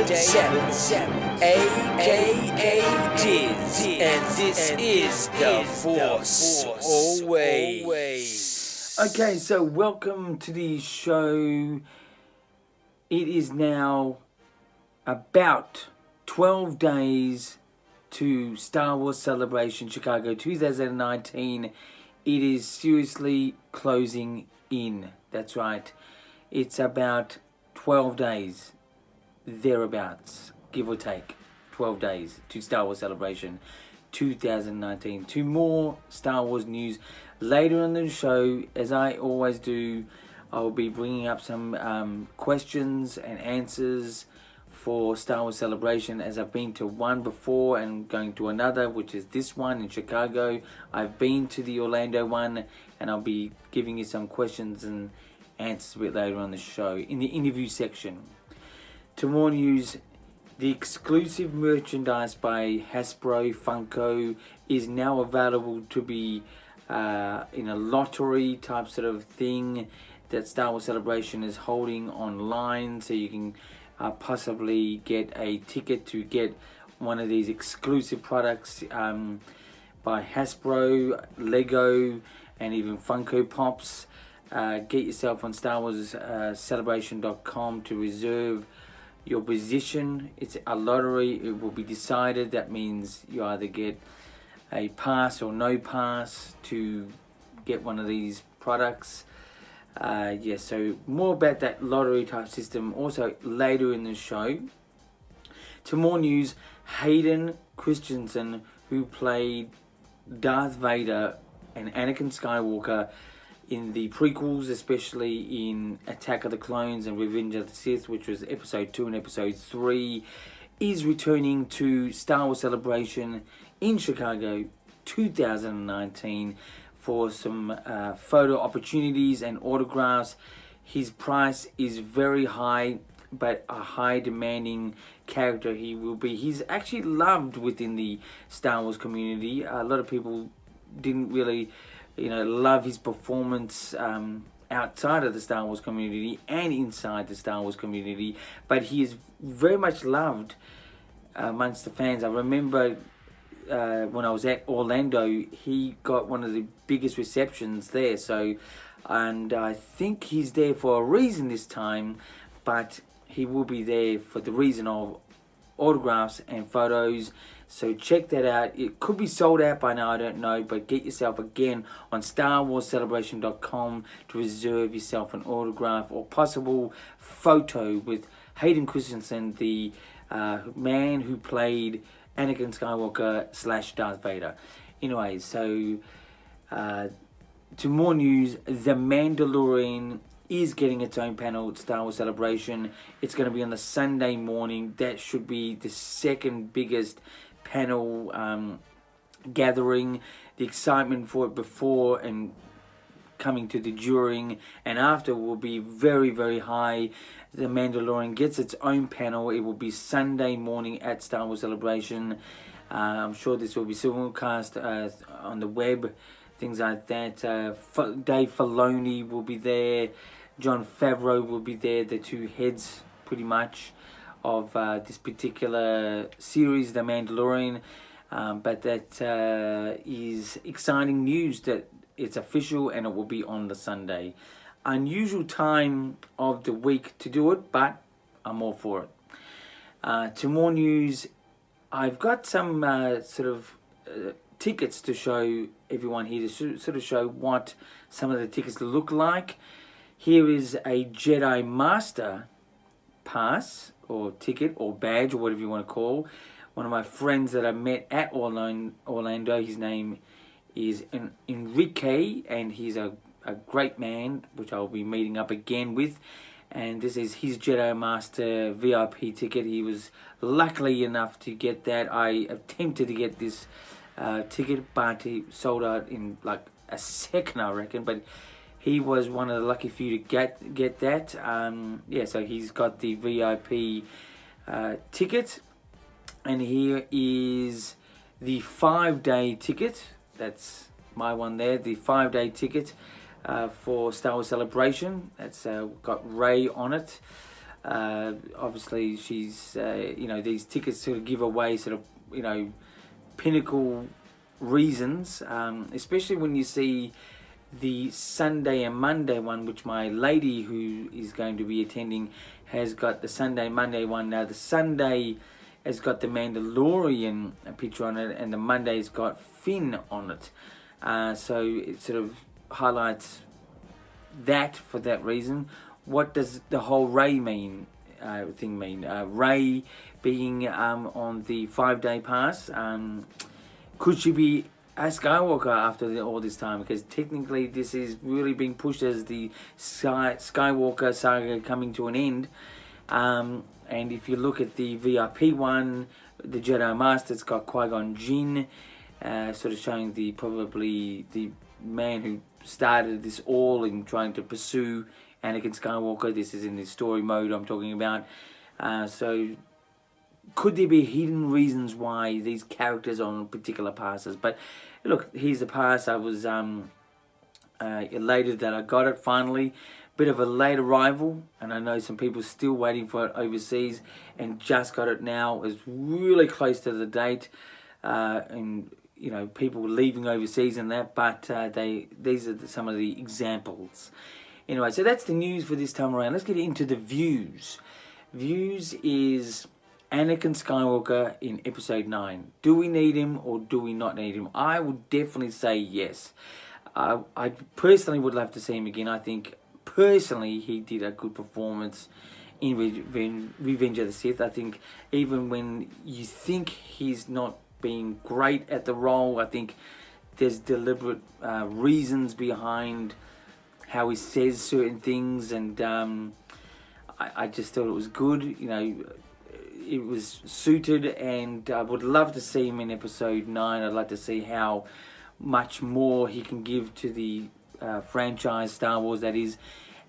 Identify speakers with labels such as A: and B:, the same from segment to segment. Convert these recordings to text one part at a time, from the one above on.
A: 777, aka Diz, and this is The Force Always.
B: Okay, so welcome to the show. It is now about 12 days to Star Wars Celebration Chicago 2019. It is seriously closing in. That's right. It's about 12 days, thereabouts, give or take. 12 days to Star Wars Celebration 2019. To more Star Wars news later on in the show. As I always do, I will be bringing up some questions and answers for Star Wars Celebration, as I've been to one before and going to another, which is this one in Chicago. I've been to the Orlando one, and I'll be giving you some questions and answers a bit later on the show in the interview section. To more news, the exclusive merchandise by Hasbro Funko is now available to be in a lottery type sort of thing that Star Wars Celebration is holding online, so you can possibly get a ticket to get one of these exclusive products by Hasbro, Lego, and even Funko Pops. Get yourself on StarWarsCelebration.com to reserve your position. It's a lottery. It will be decided. That means you either get a pass or no pass to get one of these products. So more about that lottery type system also later in the show. To more news, Hayden Christensen, who played Darth Vader and Anakin Skywalker in the prequels, especially in Attack of the Clones and Revenge of the Sith, which was episode 2 and episode 3, is returning to Star Wars Celebration in Chicago 2019 for some photo opportunities and autographs. His price is very high, but a high demanding character he will be. He's actually loved within the Star Wars community. A lot of people didn't really love his performance outside of the Star Wars community and inside the Star Wars community, but he is very much loved amongst the fans. I remember when I was at Orlando, he got one of the biggest receptions there, and I think he's there for a reason this time, but he will be there for the reason of autographs and photos. So check that out. It could be sold out by now, I don't know, but get yourself again on StarWarsCelebration.com to reserve yourself an autograph or possible photo with Hayden Christensen, the man who played Anakin Skywalker / Darth Vader. Anyway, so to more news, The Mandalorian is getting its own panel at Star Wars Celebration. It's going to be on the Sunday morning. That should be the second biggest panel gathering. The excitement for it before and coming to the during and after will be very, very high. The Mandalorian gets its own panel. It will be Sunday morning at Star Wars Celebration. I'm sure this will be simulcast on the web, things like that. Dave Filoni will be there. Jon Favreau will be there, the two heads pretty much of this particular series, The Mandalorian. But that is exciting news that it's official and it will be on the Sunday. Unusual time of the week to do it, but I'm all for it. To more news, I've got some tickets to show everyone here to sort of show what some of the tickets look like. Here is a Jedi Master pass or ticket or badge or whatever you want to call. One of my friends that I met at Orlando, his name is Enrique, and he's a great man, which I'll be meeting up again with. And this is his Jedi Master VIP ticket. He was lucky enough to get that. I attempted to get this ticket, but he sold out in like a second, I reckon. But he was one of the lucky few to get that. So he's got the VIP ticket. And here is the 5-day ticket. That's my one there, the 5-day ticket for Star Wars Celebration. That's got Rey on it. Obviously, she's these tickets sort of give away sort of pinnacle reasons, especially when you see the Sunday and Monday one, which my lady who is going to be attending has got the Sunday Monday one. Now the Sunday has got the Mandalorian picture on it, and the Monday's got Finn on it. So it sort of highlights that for that reason. What does the whole Rey thing mean? Rey being on the 5-day pass. Could she be a Skywalker after all this time? Because technically this is really being pushed as the Skywalker saga coming to an end. And if you look at the VIP one, the Jedi Master, it's got Qui-Gon Jinn, sort of showing probably the man who started this all in trying to pursue Anakin Skywalker. This is in the story mode I'm talking about. So could there be hidden reasons why these characters are on particular passes? But look, here's the pass. I was elated that I got it finally. Bit of a late arrival, and I know some people still waiting for it overseas and just got it now. It's really close to the date, and people leaving overseas and that, but these are some of the examples. Anyway, so that's the news for this time around. Let's get into the views. Views is Anakin Skywalker in Episode 9. Do we need him or do we not need him? I would definitely say yes. I personally would love to see him again. I think personally he did a good performance in Revenge of the Sith. I think even when you think he's not being great at the role, I think there's deliberate reasons behind how he says certain things, and I just thought it was good. It was suited, and I would love to see him in Episode 9. I'd like to see how much more he can give to the franchise, Star Wars that is,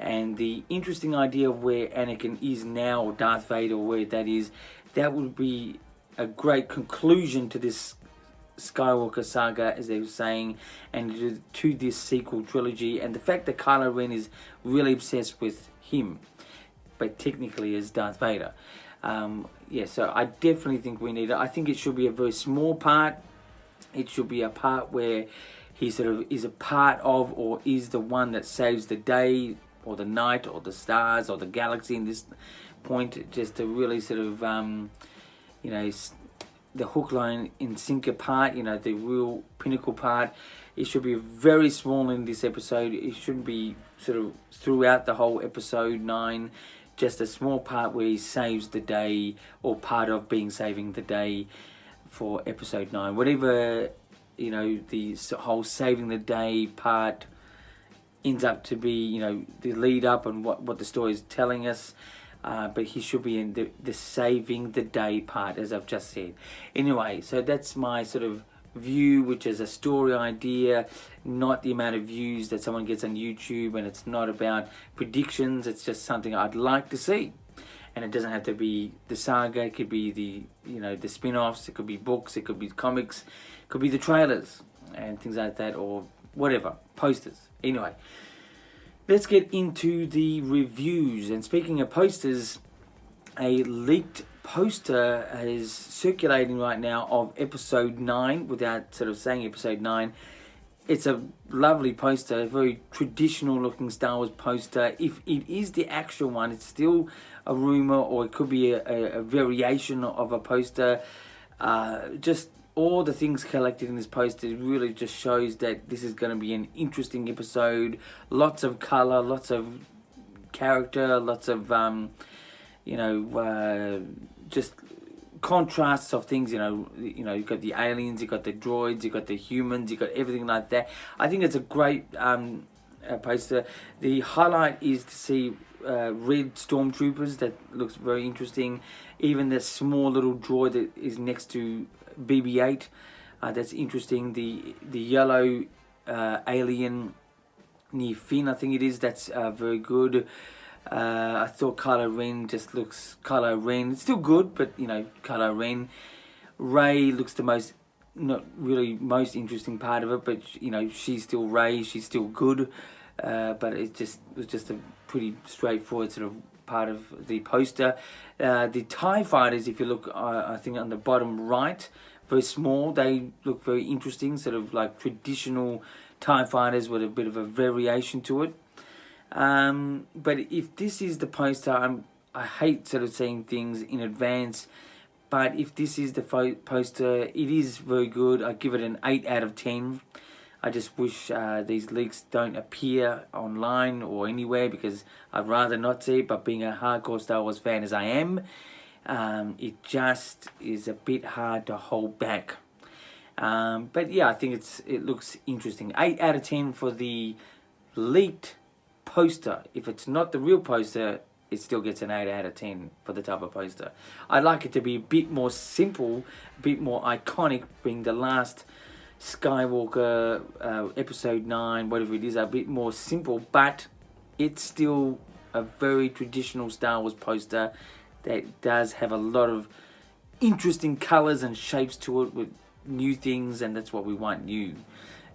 B: and the interesting idea of where Anakin is now, or Darth Vader, or where that is, that would be a great conclusion to this Skywalker saga, as they were saying, and to this sequel trilogy. And the fact that Kylo Ren is really obsessed with him, but technically as Darth Vader. So I definitely think we need it. I think it should be a very small part. It should be a part where he sort of is a part of, or is the one that saves the day, or the night, or the stars, or the galaxy in this point, just to really sort of, the hook, line, and sinker part, the real pinnacle part. It should be very small in this episode. It shouldn't be sort of throughout the whole Episode 9. Just a small part where he saves the day, or part of saving the day for Episode 9. Whatever, the whole saving the day part ends up to be, the lead up and what the story is telling us. But he should be in the saving the day part, as I've just said. Anyway, so that's my sort of view, which is a story idea, not the amount of views that someone gets on YouTube, and it's not about predictions. It's just something I'd like to see. And it doesn't have to be the saga. It could be the spin-offs. It could be books. It could be comics. It could be the trailers and things like that, or whatever, posters. Anyway, let's get into the reviews. And speaking of posters, a leaked poster is circulating right now of Episode 9, without sort of saying Episode 9. It's a lovely poster, a very traditional looking Star Wars poster. If it is the actual one, it's still a rumor, or it could be a variation of a poster. Just all the things collected in this poster really just shows that this is going to be an interesting episode. Lots of color, lots of character, lots of just contrasts of things. You've got the aliens, you've got the droids, you've got the humans, you've got everything like that. I think it's a great poster. The highlight is to see red stormtroopers. That looks very interesting. Even the small little droid that is next to BB-8, that's interesting. The yellow alien near Finn, I think it is, that's very good. I thought Kylo Ren just looks Kylo Ren. It's still good, but Kylo Ren. Rey looks the most, not really most interesting part of it, but she's still Rey. She's still good, but it was just a pretty straightforward sort of part of the poster. The TIE fighters, if you look, I think on the bottom right, very small. They look very interesting, sort of like traditional TIE fighters with a bit of a variation to it. But if this is the poster, I hate sort of seeing things in advance. But if this is the poster, it is very good. I give it an 8 out of 10. I just wish these leaks don't appear online or anywhere, because I'd rather not see it. But being a hardcore Star Wars fan as I am, it just is a bit hard to hold back. But yeah, I think it looks interesting. 8 out of 10 for the leaked poster. If it's not the real poster, it still gets an 8 out of 10 for the type of poster. I'd like it to be a bit more simple, a bit more iconic, being the last Skywalker, episode 9, whatever it is, a bit more simple, but it's still a very traditional Star Wars poster that does have a lot of interesting colours and shapes to it with new things, and that's what we want, new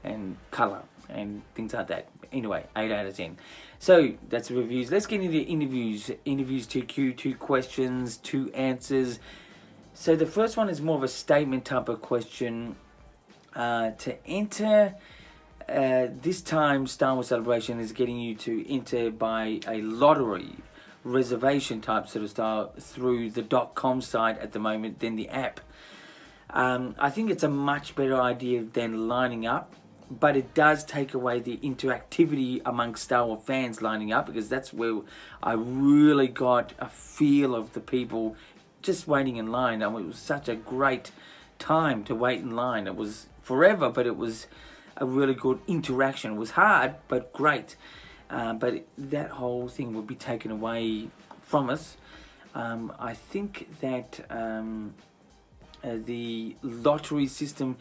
B: and colour and things like that. Anyway, 8 out of 10. So that's the reviews. Let's get into interviews. Interviews 2Q, 2 questions, 2 answers. So the first one is more of a statement type of question. To enter, this time Star Wars Celebration is getting you to enter by a lottery reservation type sort of style through the .com site at the moment than the app. I think it's a much better idea than lining up, but it does take away the interactivity amongst Star Wars fans lining up, because that's where I really got a feel of the people just waiting in line. I mean, it was such a great time to wait in line. It was forever, but it was a really good interaction. It was hard, but great. But that whole thing would be taken away from us. I think that the lottery system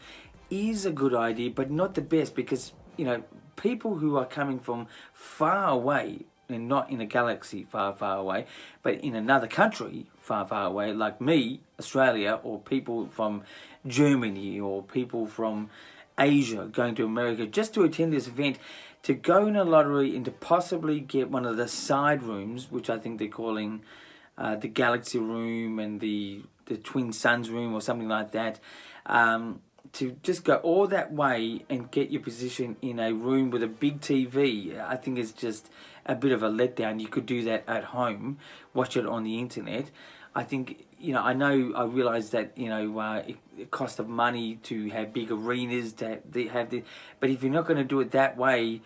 B: is a good idea, but not the best, because, you know, people who are coming from far away, and not in a galaxy far, far away, but in another country far, far away, like me, Australia, or people from Germany, or people from Asia going to America just to attend this event, to go in a lottery and to possibly get one of the side rooms, which I think they're calling the Galaxy Room and the Twin Suns Room or something like that, to just go all that way and get your position in a room with a big TV, I think it's just a bit of a letdown. You could do that at home, watch it on the internet. I think, you know, I realise that, you know, it costs of money to have big arenas, to have the, but if you're not going to do it that way,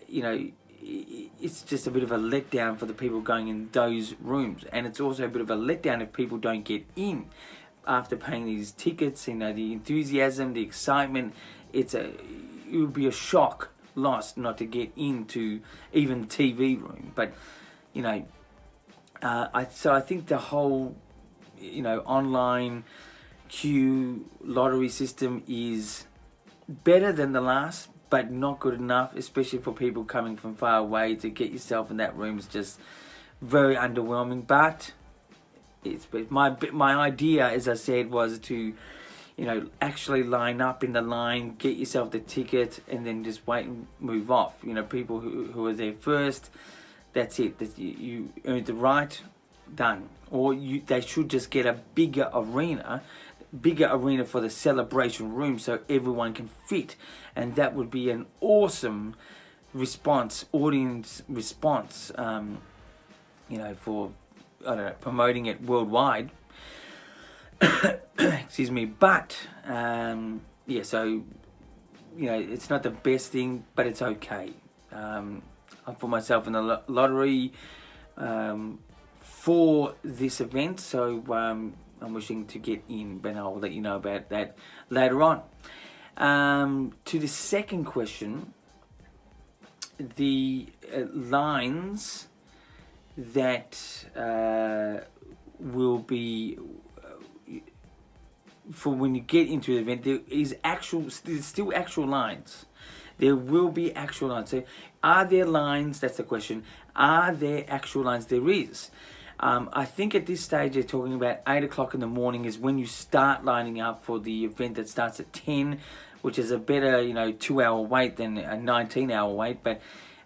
B: you know, it's just a bit of a letdown for the people going in those rooms. And it's also a bit of a letdown if people don't get in after paying these tickets. You know, the enthusiasm, the excitement, it would be a shock lost not to get into even the TV room. But, you know, I think the whole, you know, online queue lottery system is better than the last, but not good enough, especially for people coming from far away. To get yourself in that room is just very underwhelming. But my idea, as I said, was to, you know, actually line up in the line, get yourself the ticket, and then just wait and move off. You know, people who are there first, that's it. That you earned the right, done. Or they should just get a bigger arena for the celebration room, so everyone can fit, and that would be an awesome audience response. You know, for, I don't know, promoting it worldwide. Excuse me. But yeah, so, you know, it's not the best thing, but it's okay. I put myself in the lottery for this event, so I'm wishing to get in, but I'll let you know about that later on. To the second question, the lines that will be for when you get into the event, there's still actual lines. There will be actual lines. So are there lines? That's the question. Are there actual lines? There is. I think at this stage they're talking about 8 o'clock in the morning is when you start lining up for the event that starts at 10, which is a better, you know, 2-hour wait than a 19-hour wait. But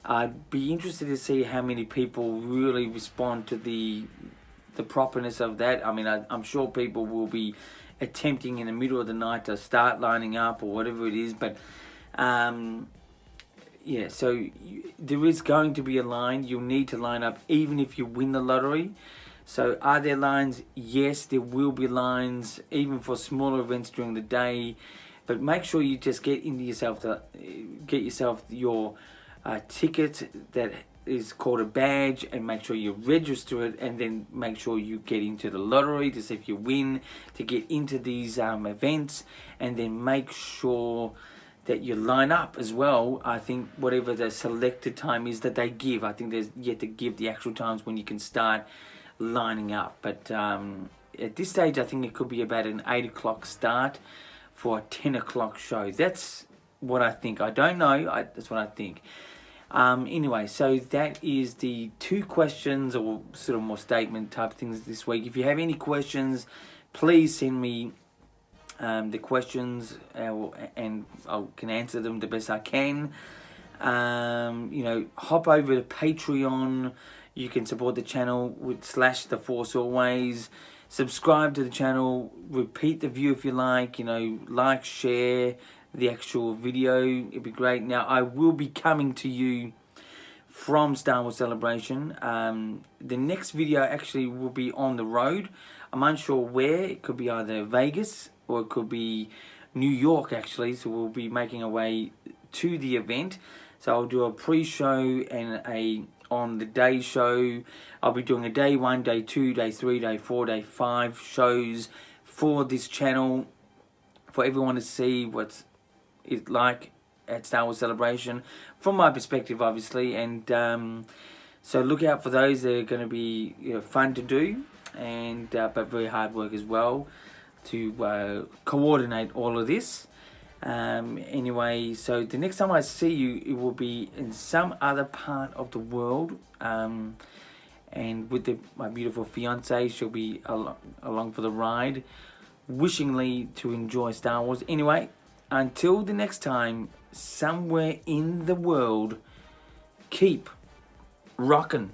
B: I'd be interested to see how many people really respond to the properness of that. I mean, I'm sure people will be attempting in the middle of the night to start lining up or whatever it is, but yeah, so there is going to be a line. You'll need to line up even if you win the lottery. So are there lines? Yes, there will be lines even for smaller events during the day, but make sure you just get yourself your ticket that is called a badge, and make sure you register it, and then make sure you get into the lottery to see if you win to get into these events, and then make sure that you line up as well. I think whatever the selected time is that they give, I think there's yet to give the actual times when you can start lining up, but at this stage I think it could be about an 8 o'clock start for a 10 o'clock show. That's what I think. I don't know, that's what I think. Anyway, so that is the 2 questions, or sort of more statement type things this week. If you have any questions, please send me the questions, and I can answer them the best I can. You know, hop over to Patreon. You can support the channel with /The Force Always. Subscribe to the channel. Repeat the view if you like. You know, like, share the actual video. It'd be great. Now, I will be coming to you from Star Wars Celebration. The next video actually will be on the road. I'm unsure where. It could be either Vegas or it could be New York, actually. So we'll be making our way to the event. So I'll do a pre-show and a on the day show. I'll be doing a day 1, day 2, day 3, day 4, day 5 shows for this channel, for everyone to see what's it like at Star Wars Celebration from my perspective, obviously. And so look out for those. They're going to be, you know, fun to do, and but very hard work as well to coordinate all of this. Anyway, so the next time I see you, it will be in some other part of the world, and with my beautiful fiance. She'll be along for the ride, wishingly to enjoy Star Wars. Anyway, until the next time, somewhere in the world, keep rocking.